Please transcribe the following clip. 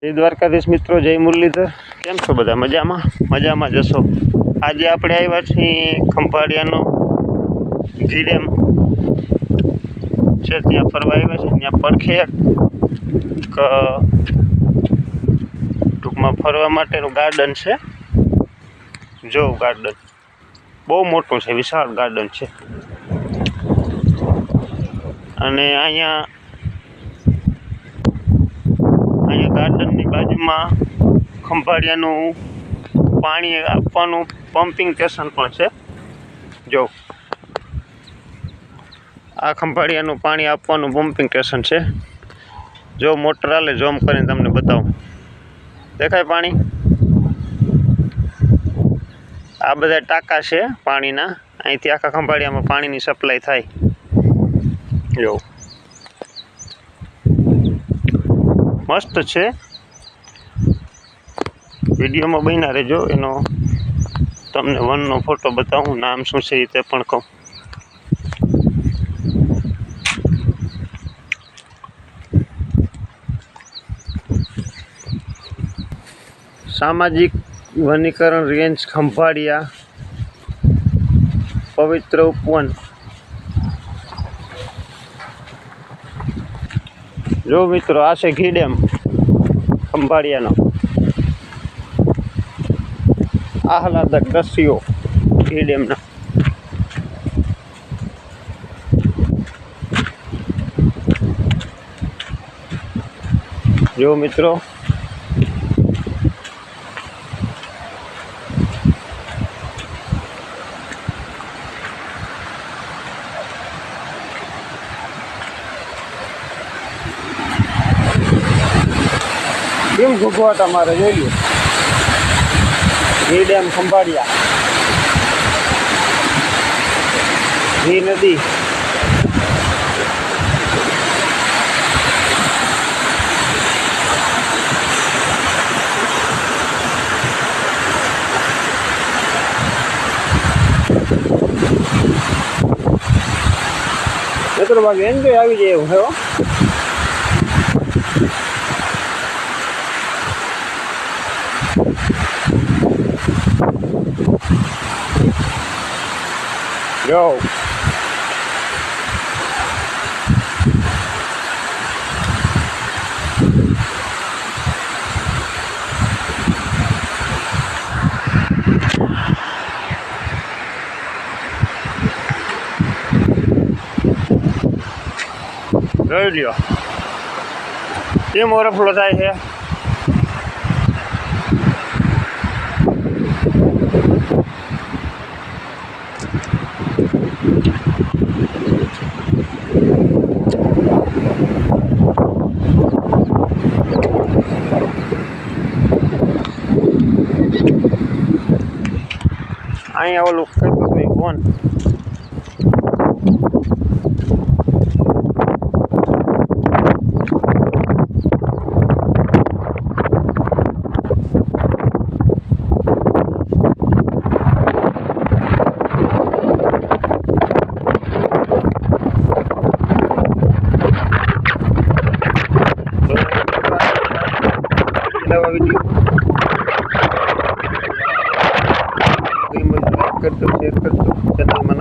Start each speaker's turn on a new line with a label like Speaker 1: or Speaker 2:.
Speaker 1: જય દ્વારકાધીશ મિત્રો, જય મુરલીધર। કેમ છો બધા? મજામાં? મજામાં જશો। આજે આપણે આવ્યા છીએ ખંભાળિયાનો જી ડેમ છે, ત્યાં ફરવા આવ્યા છે। ત્યાં પડખે ટૂંકમાં ફરવા માટેનું ગાર્ડન છે। જો ગાર્ડન બહુ મોટું છે, વિશાળ ગાર્ડન છે। અને અહીંયા ગાર્ડનની બાજુમાં ખંભાળિયાનું પાણી આપવાનું પમ્પિંગ સ્ટેશન પણ છે। જો આ ખંભાળિયાનું પાણી આપવાનું પમ્પિંગ સ્ટેશન છે। જો મોટર હાલે, ઝૂમ કરીને તમને બતાવું, દેખાય પાણી? આ બધા ટાંકા છે પાણીના, અહીંથી આખા ખંભાળિયામાં પાણીની સપ્લાય થાય। જો મસ્ત છે, વિડીયોમાં બન્યા રહેજો। એનો તમને વનનો ફોટો બતાવું, નામ શું છે એ તે પણ કહું। સામાજિક વનીકરણ રેન્જ ખંભાળિયા પવિત્ર ઉપવન। જો મિત્રો, આ છે ઘી ડેમ ખંભાળિયાનો, આહલાદક દ્રશ્યો ઘી ડેમના। જો મિત્રો, કેમ ઘૂઘવાટા મારે જોઈ લો। ઘી ડેમ ખંભાળિયા, ઘી નદી, મિત્રો બાકી એન્જોય આવી જાય એવું છે હો। જો જોઈ લ્યો કેમ ઓવરફ્લો થાય છે। અહીંયા ઓલું કહેતું હતું ફોન, કરતો શેર કરતો ચેનલમાં